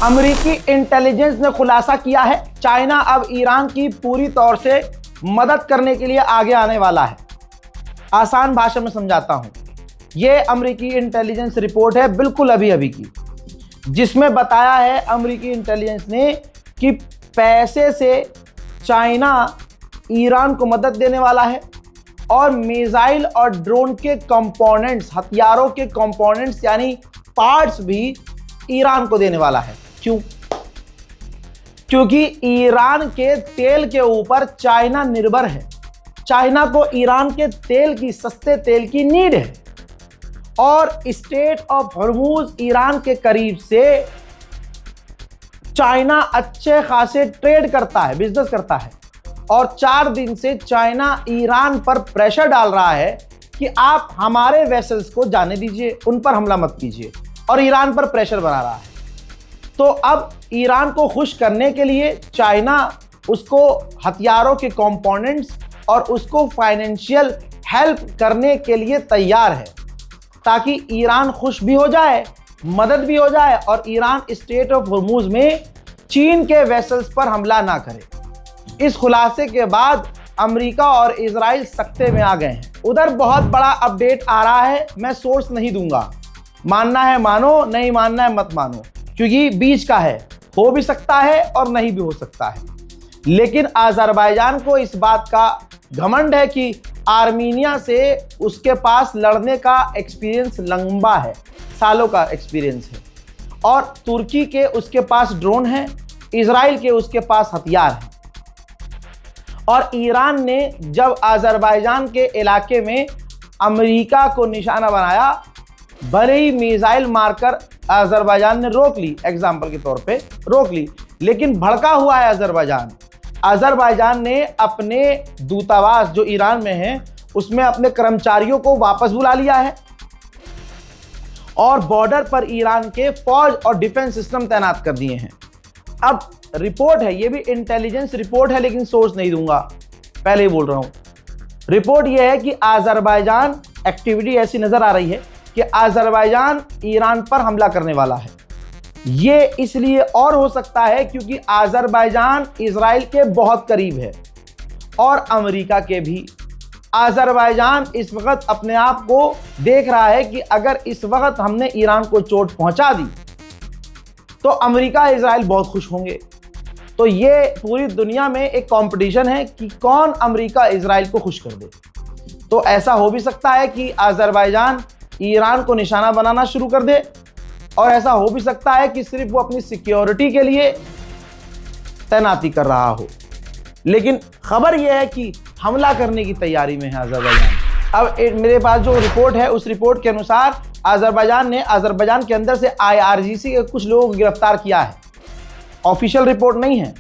अमेरिकी इंटेलिजेंस ने खुलासा किया है चाइना अब ईरान की पूरी तौर से मदद करने के लिए आगे आने वाला है। आसान भाषा में समझाता हूं, यह अमेरिकी इंटेलिजेंस रिपोर्ट है बिल्कुल अभी अभी की, जिसमें बताया है अमेरिकी इंटेलिजेंस ने कि पैसे से चाइना ईरान को मदद देने वाला है और मिसाइल और ड्रोन के कंपोनेंट्स, हथियारों के कंपोनेंट्स यानी पार्ट्स भी ईरान को देने वाला है। क्यों? क्योंकि ईरान के तेल के ऊपर चाइना निर्भर है। चाइना को ईरान के तेल की, सस्ते तेल की नीड है और स्ट्रेट ऑफ हॉर्मूज ईरान के करीब से चाइना अच्छे खासे ट्रेड करता है, बिजनेस करता है और 4 दिन से चाइना ईरान पर प्रेशर डाल रहा है कि आप हमारे वेसल्स को जाने दीजिए, उन पर हमला मत कीजिए, और ईरान पर प्रेशर बना रहा है। तो अब ईरान को खुश करने के लिए चाइना उसको हथियारों के कंपोनेंट्स और उसको फाइनेंशियल हेल्प करने के लिए तैयार है, ताकि ईरान खुश भी हो जाए, मदद भी हो जाए और ईरान स्ट्रेट ऑफ हॉर्मूज में चीन के वेसल्स पर हमला ना करे। इस खुलासे के बाद अमेरिका और इजराइल सख्ते में आ गए हैं। उधर बहुत बड़ा अपडेट आ रहा है, मैं सोर्स नहीं दूंगा, मानना है मानो, नहीं मानना है मत मानो, क्योंकि बीच का है, हो भी सकता है और नहीं भी हो सकता है। लेकिन अज़रबैजान को इस बात का घमंड है कि आर्मीनिया से उसके पास लड़ने का एक्सपीरियंस लंबा है, सालों का एक्सपीरियंस है, और तुर्की के उसके पास ड्रोन है, इजराइल के उसके पास हथियार है। और ईरान ने जब अज़रबैजान के इलाके में अमेरिका को निशाना बनाया, भले ही मिसाइल मारकर अज़रबैजान ने रोक ली, एग्जाम्पल के तौर पे रोक ली, लेकिन भड़का हुआ है अज़रबैजान। अज़रबैजान ने अपने दूतावास जो ईरान में है उसमें अपने कर्मचारियों को वापस बुला लिया है और बॉर्डर पर ईरान के फौज और डिफेंस सिस्टम तैनात कर दिए हैं। अब रिपोर्ट है, ये भी इंटेलिजेंस रिपोर्ट है, लेकिन सोर्स नहीं दूंगा, पहले ही बोल रहा हूं। रिपोर्ट यह है कि अज़रबैजान एक्टिविटी ऐसी नजर आ रही है कि अज़रबैजान ईरान पर हमला करने वाला है। ये इसलिए और हो सकता है क्योंकि अज़रबैजान इजराइल के बहुत करीब है और अमेरिका के भी। अज़रबैजान इस वक्त अपने आप को देख रहा है कि अगर इस वक्त हमने ईरान को चोट पहुंचा दी तो अमेरिका इजराइल बहुत खुश होंगे। तो ये पूरी दुनिया में एक कंपटीशन है कि कौन अमेरिका इजराइल को खुश कर दे। तो ऐसा हो भी सकता है कि अज़रबैजान ईरान को निशाना बनाना शुरू कर दे, और ऐसा हो भी सकता है कि सिर्फ वो अपनी सिक्योरिटी के लिए तैनाती कर रहा हो। लेकिन खबर यह है कि हमला करने की तैयारी में है अज़रबैजान। अब मेरे पास जो रिपोर्ट है, उस रिपोर्ट के अनुसार अज़रबैजान ने अज़रबैजान के अंदर से IRGC के कुछ लोगों को गिरफ्तार किया है। ऑफिशियल रिपोर्ट नहीं है,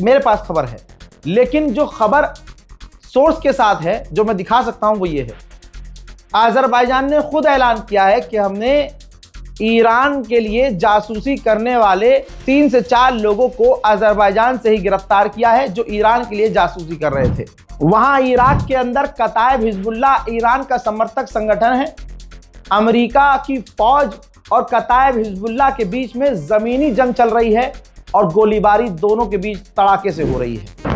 मेरे पास खबर है, लेकिन जो खबर सोर्स के साथ है जो मैं दिखा सकता हूं वो ये है। अज़रबैजान ने खुद ऐलान किया है कि हमने ईरान के लिए जासूसी करने वाले 3 से 4 लोगों को अज़रबैजान से ही गिरफ्तार किया है, जो ईरान के लिए जासूसी कर रहे थे। वहां इराक के अंदर कताइब हिजबुल्लाह ईरान का समर्थक संगठन है। अमेरिका की फौज और कताइब हिजबुल्लाह के बीच में जमीनी जंग चल रही है और गोलीबारी दोनों के बीच तड़ाके से हो रही है।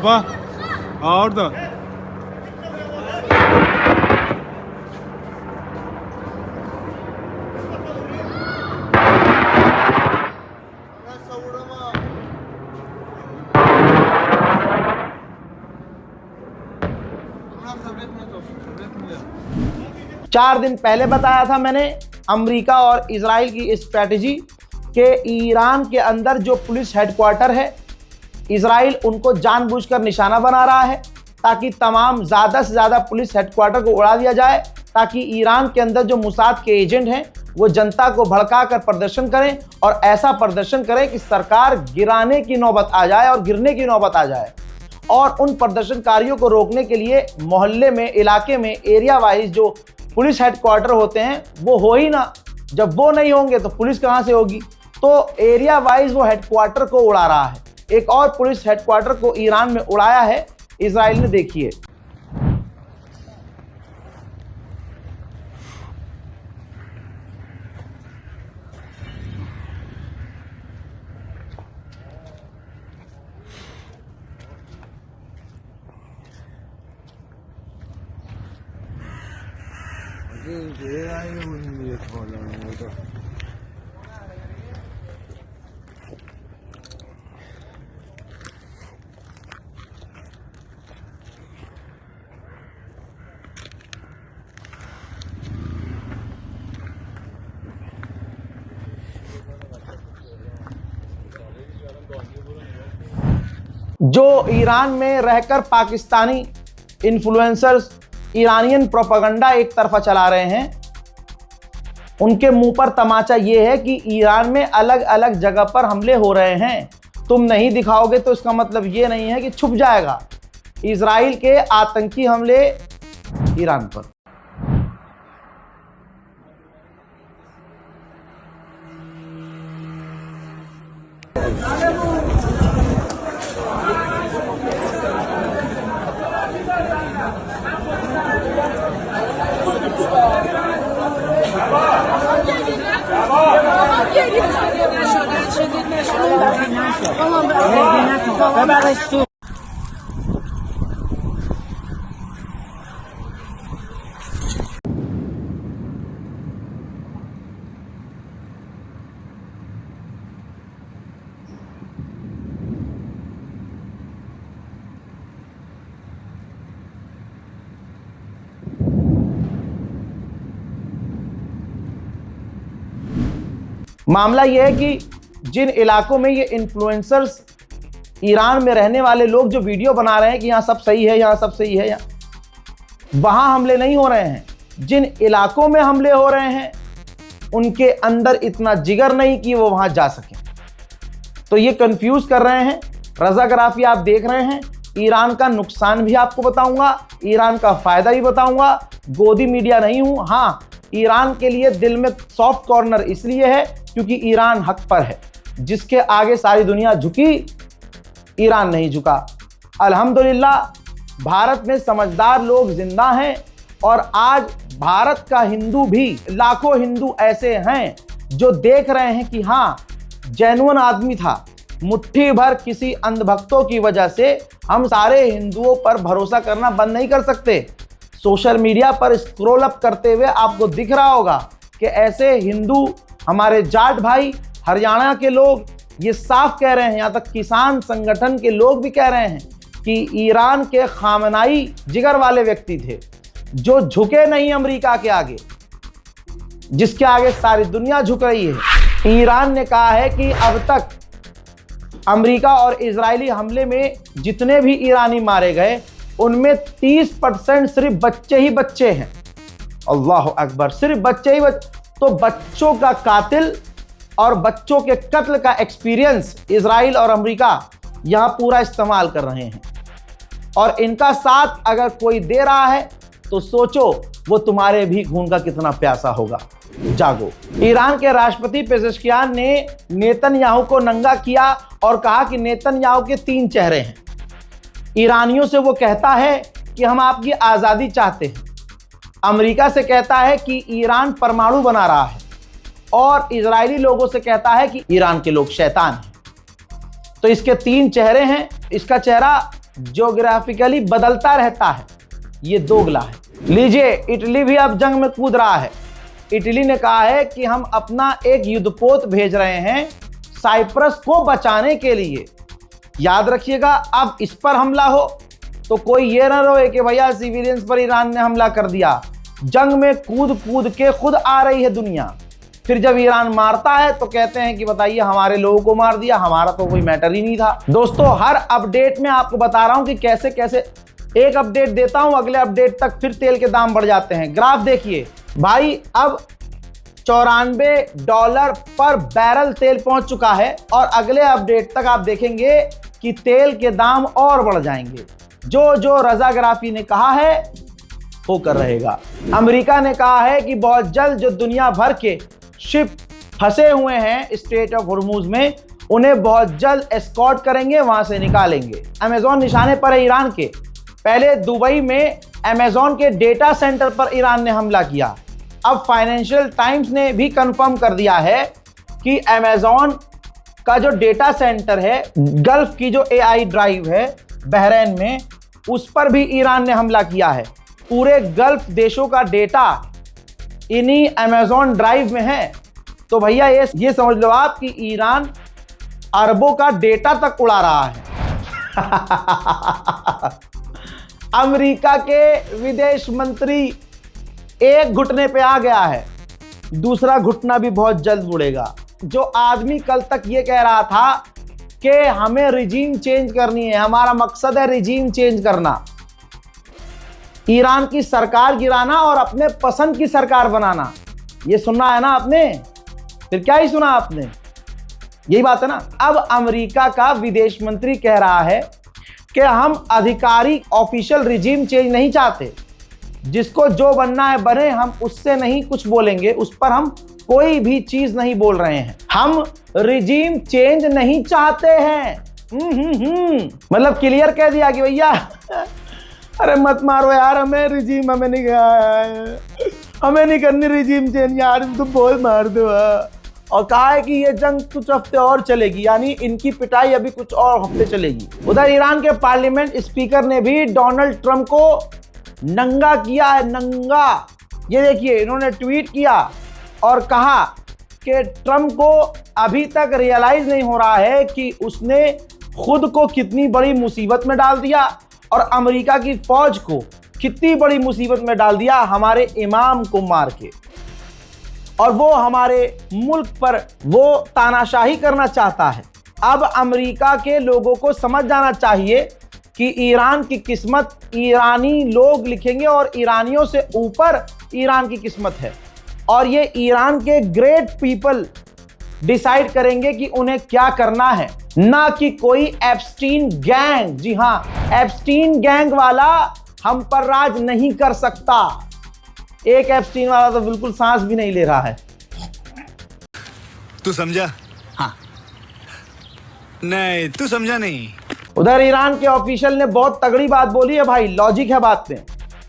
Bak. Orada. 4 दिन पहले बताया था मैंने अमेरिका और इजराइल की स्ट्रैटेजी के ईरान के अंदर जो पुलिस हेडक्वार्टर है, इजराइल उनको जानबूझकर निशाना बना रहा है ताकि तमाम ज़्यादा से ज़्यादा पुलिस हेडक्वार्टर को उड़ा दिया जाए, ताकि ईरान के अंदर जो मुसाद के एजेंट हैं वो जनता को भड़का कर प्रदर्शन करें और ऐसा प्रदर्शन करें कि सरकार गिराने की नौबत आ जाए और गिरने की नौबत आ जाए। और उन प्रदर्शनकारियों को रोकने के लिए मोहल्ले में, इलाके में, एरिया वाइज जो पुलिस हेडक्वार्टर होते हैं वो हो ही ना। जब वो नहीं होंगे तो पुलिस कहाँ से होगी? तो एरिया वाइज वो हेडक्वार्टर को उड़ा रहा है। एक और पुलिस हेडक्वार्टर को ईरान में उड़ाया है इजराइल ने, देखिए। जो ईरान में रहकर पाकिस्तानी इन्फ्लुएंसर्स ईरानियन प्रोपेगेंडा एक तरफा चला रहे हैं, उनके मुंह पर तमाचा ये है कि ईरान में अलग अलग जगह पर हमले हो रहे हैं। तुम नहीं दिखाओगे तो इसका मतलब ये नहीं है कि छुप जाएगा। इजराइल के आतंकी हमले ईरान पर। मामला यह है कि जिन इलाकों में ये इन्फ्लुएंसर्स ईरान में रहने वाले लोग जो वीडियो बना रहे हैं कि यहाँ सब सही है, यहाँ सब सही है, वहाँ हमले नहीं हो रहे हैं। जिन इलाकों में हमले हो रहे हैं उनके अंदर इतना जिगर नहीं कि वो वहाँ जा सकें, तो ये कंफ्यूज कर रहे हैं। रज़ाग्राफी आप देख रहे हैं। ईरान का नुकसान भी आपको बताऊंगा, ईरान का फ़ायदा भी बताऊंगा। गोदी मीडिया नहीं हूँ। हाँ, ईरान के लिए दिल में सॉफ्ट कॉर्नर इसलिए है क्योंकि ईरान हक पर है। जिसके आगे सारी दुनिया झुकी, ईरान नहीं झुका। अल्हम्दुलिल्लाह भारत में समझदार लोग जिंदा हैं और आज भारत का हिंदू भी, लाखों हिंदू ऐसे हैं जो देख रहे हैं कि हाँ, जेन्युइन आदमी था। मुट्ठी भर किसी अंधभक्तों की वजह से हम सारे हिंदुओं पर भरोसा करना बंद नहीं कर सकते। सोशल मीडिया पर स्क्रॉल अप करते हुए आपको दिख रहा होगा कि ऐसे हिंदू, हमारे जाट भाई, हरियाणा के लोग ये साफ कह रहे हैं, यहाँ तक किसान संगठन के लोग भी कह रहे हैं कि ईरान के खामनाई जिगर वाले व्यक्ति थे जो झुके नहीं अमेरिका के आगे, जिसके आगे सारी दुनिया झुक रही है। ईरान ने कहा है कि अब तक अमेरिका और इजरायली हमले में जितने भी ईरानी मारे गए उनमें 30% सिर्फ बच्चे ही बच्चे हैं। अल्लाह अकबर, सिर्फ बच्चे ही बच्चे। तो बच्चों का कातिल और बच्चों के कत्ल का एक्सपीरियंस इजराइल और अमेरिका यहां पूरा इस्तेमाल कर रहे हैं और इनका साथ अगर कोई दे रहा है तो सोचो वो तुम्हारे भी खून का कितना प्यासा होगा। जागो। ईरान के राष्ट्रपति पेजेश्कियान ने नेतन्याहू को नंगा किया और कहा कि नेतन्याहू के 3 चेहरे हैं। ईरानियों से वो कहता है कि हम आपकी आज़ादी चाहते हैं, अमेरिका से कहता है कि ईरान परमाणु बना रहा है और इजरायली लोगों से कहता है कि ईरान के लोग शैतान हैं। तो इसके 3 चेहरे हैं। इसका चेहरा ज्योग्राफिकली बदलता रहता है, ये दोगला है। लीजिए, इटली भी अब जंग में कूद रहा है। इटली ने कहा है कि हम अपना एक युद्धपोत भेज रहे हैं साइप्रस को बचाने के लिए। याद रखिएगा, अब इस पर हमला हो तो कोई ये ना रोए कि भैया सिविलियंस पर ईरान ने हमला कर दिया। जंग में कूद कूद के खुद आ रही है दुनिया। फिर जब ईरान मारता है तो कहते हैं कि बताइए हमारे लोगों को मार दिया, हमारा तो कोई मैटर ही नहीं था। दोस्तों, हर अपडेट में आपको बता रहा हूं कि कैसे कैसे एक अपडेट देता हूं, अगले अपडेट तक फिर तेल के दाम बढ़ जाते हैं। ग्राफ देखिए भाई, अब $94 पर बैरल तेल पहुंच चुका है और अगले अपडेट तक आप देखेंगे कि तेल के दाम और बढ़ जाएंगे। जो जो रजाग्राफी ने कहा है होकर रहेगा। अमेरिका ने कहा है कि बहुत जल्द जो दुनिया भर के शिप फंसे हुए हैं स्ट्रेट ऑफ हॉर्मूज में, उन्हें बहुत जल्द एस्कॉर्ट करेंगे, वहां से निकालेंगे। अमेजॉन निशाने पर है ईरान के। पहले दुबई में अमेजॉन के डेटा सेंटर पर ईरान ने हमला किया। अब फाइनेंशियल टाइम्स ने भी कंफर्म कर दिया है कि अमेजॉन का जो डेटा सेंटर है, गल्फ की जो एआई ड्राइव है बहरीन में, उस पर भी ईरान ने हमला किया है। पूरे गल्फ देशों का डेटा इन्हीं अमेजॉन ड्राइव में है। तो भैया ये समझ लो आप कि ईरान अरबों का डेटा तक उड़ा रहा है। अमेरिका के विदेश मंत्री एक घुटने पे आ गया है, दूसरा घुटना भी बहुत जल्द मुड़ेगा। जो आदमी कल तक ये कह रहा था कि हमें रिजीम चेंज करनी है, हमारा मकसद है रिजीम चेंज करना, ईरान की सरकार गिराना और अपने पसंद की सरकार बनाना, ये सुनना है ना आपने? फिर क्या ही सुना आपने? यही बात है ना। अब अमेरिका का विदेश मंत्री कह रहा है कि हम आधिकारिक ऑफिशियल रिजीम चेंज नहीं चाहते, जिसको जो बनना है बने, हम उससे नहीं कुछ बोलेंगे, उस पर हम कोई भी चीज नहीं बोल रहे हैं, हम रिजीम चेंज नहीं चाहते हैं। मतलब क्लियर कह दिया कि भैया अरे मत मारो यार, हमें रिजीम, हमें नहीं करनी रिजीम चेंज यार, तुम बोल मार दो। और कहा है कि ये जंग कुछ हफ्ते और चलेगी, यानी इनकी पिटाई अभी कुछ और हफ्ते चलेगी। उधर ईरान के पार्लियामेंट स्पीकर ने भी डोनाल्ड ट्रंप को नंगा किया है, नंगा। ये देखिए, इन्होंने ट्वीट किया और कहा कि ट्रंप को अभी तक रियलाइज नहीं हो रहा है कि उसने खुद को कितनी बड़ी मुसीबत में डाल दिया और अमेरिका की फौज को कितनी बड़ी मुसीबत में डाल दिया हमारे इमाम को मार के। और वो हमारे मुल्क पर वो तानाशाही करना चाहता है। अब अमेरिका के लोगों को समझ जाना चाहिए कि ईरान की किस्मत ईरानी लोग लिखेंगे और ईरानियों से ऊपर ईरान की किस्मत है। और ये ईरान के ग्रेट पीपल डिसाइड करेंगे कि उन्हें क्या करना है, ना कि कोई एप्स्टीन गैंग। जी हाँ, एप्स्टीन गैंग वाला हम पर राज नहीं कर सकता। एक एप्स्टीन वाला तो बिल्कुल सांस भी नहीं ले रहा है। तू समझा? हाँ। नहीं, तू समझा नहीं। उधर ईरान के ऑफिशियल ने बहुत तगड़ी बात बोली है भाई, लॉजिक है बात में।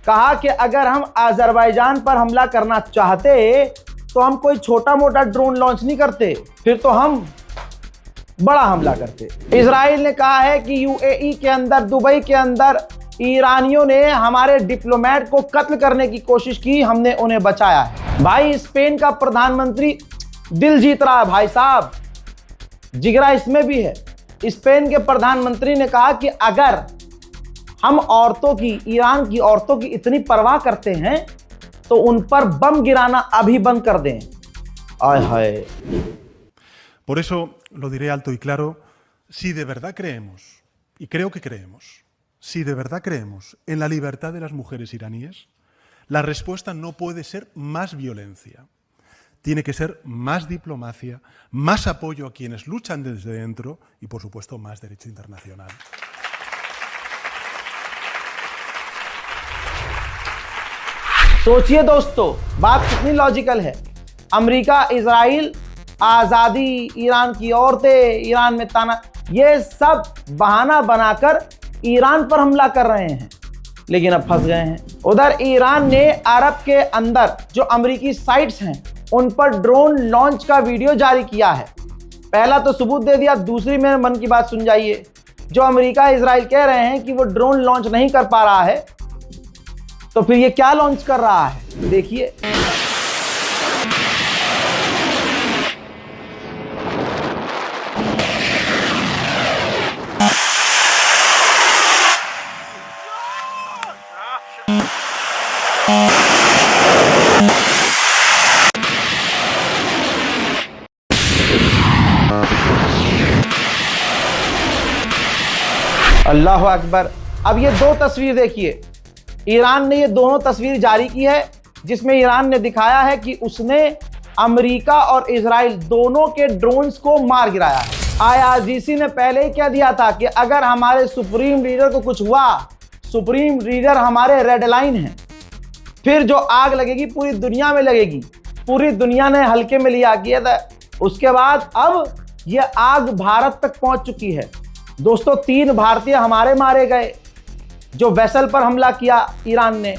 कहा कि अगर हम अजरबैजान पर हमला करना चाहते तो हम कोई छोटा मोटा ड्रोन लॉन्च नहीं करते, फिर तो हम बड़ा हमला करते। इजराइल ने कहा है कि यूएई के अंदर, दुबई के अंदर ईरानियों ने हमारे डिप्लोमेट को कत्ल करने की कोशिश की, हमने उन्हें बचाया है। भाई, स्पेन का प्रधानमंत्री दिल जीत रहा है भाई साहब, जिगरा इसमें भी है। स्पेन के प्रधानमंत्री ने कहा कि अगर हम औरतों की, ईरान की औरतों की इतनी परवाह करते हैं तो उन पर बम गिराना अभी बंद कर दें। आय हाय। Por eso lo diré alto y claro, si de verdad creemos, y creo que creemos, si de verdad creemos en la libertad de las mujeres iraníes, la respuesta no puede ser más violencia. Tiene que ser más diplomacia, más apoyo a quienes luchan desde dentro y, por supuesto, más derecho internacional. सोचिए दोस्तों, बात कितनी logical है। America, Israel, आज़ादी, Iran की औरतें, Iran में ताना, ये सब बहाना बनाकर ईरान पर हमला कर रहे हैं, लेकिन अब फंस गए हैं। उधर ईरान ने अरब के अंदर जो अमेरिकी साइट्स हैं उन पर ड्रोन लॉन्च का वीडियो जारी किया है। पहला तो सबूत दे दिया, दूसरी मेरे मन की बात सुन जाइए। जो अमेरिका, इजराइल कह रहे हैं कि वो ड्रोन लॉन्च नहीं कर पा रहा है, तो फिर ये क्या लॉन्च कर रहा है, देखिए। अल्लाह अकबर। अब ये दो तस्वीर देखिए, ईरान ने ये दोनों तस्वीर जारी की है जिसमें ईरान ने दिखाया है कि उसने अमेरिका और इजराइल दोनों के ड्रोन्स को मार गिराया है। IRGC ने पहले ही कह दिया था कि अगर हमारे सुप्रीम लीडर को कुछ हुआ, सुप्रीम लीडर हमारे रेड लाइन है, फिर जो आग लगेगी पूरी दुनिया में लगेगी। पूरी दुनिया ने हल्के में लिया किया था। उसके बाद अब यह आग भारत तक पहुंच चुकी है। दोस्तों 3 भारतीय हमारे मारे गए जो वेसल पर हमला किया ईरान ने।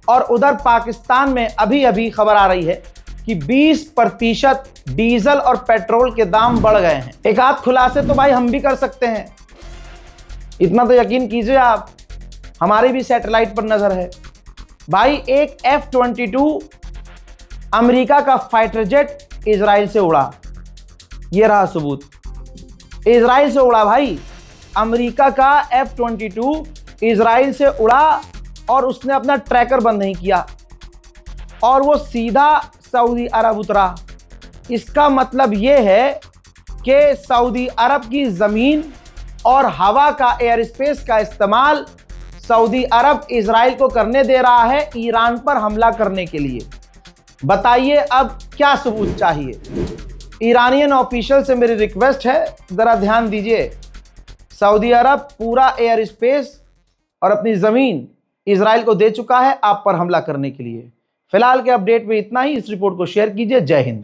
और उधर पाकिस्तान में अभी अभी खबर आ रही है कि 20% डीजल और पेट्रोल के दाम बढ़ गए हैं। एक आध खुलासे तो भाई हम भी कर सकते हैं, इतना तो यकीन कीजिए आप, हमारी भी सैटेलाइट पर नजर है। भाई एक F-22 अमेरिका का फाइटर जेट इजराइल से उड़ा, यह रहा सबूत। इजराइल से उड़ा भाई, अमेरिका का F-22 इजराइल से उड़ा और उसने अपना ट्रैकर बंद नहीं किया और वो सीधा सऊदी अरब उतरा। इसका मतलब यह है कि सऊदी अरब की ज़मीन और हवा का, एयर स्पेस का इस्तेमाल सऊदी अरब इजराइल को करने दे रहा है ईरान पर हमला करने के लिए। बताइए अब क्या सबूत चाहिए। ईरानियन ऑफिशियल से मेरी रिक्वेस्ट है, ज़रा ध्यान दीजिए। सऊदी अरब पूरा एयर स्पेस और अपनी ज़मीन इजराइल को दे चुका है आप पर हमला करने के लिए। फिलहाल के अपडेट में इतना ही। इस रिपोर्ट को शेयर कीजिए। जय हिंद।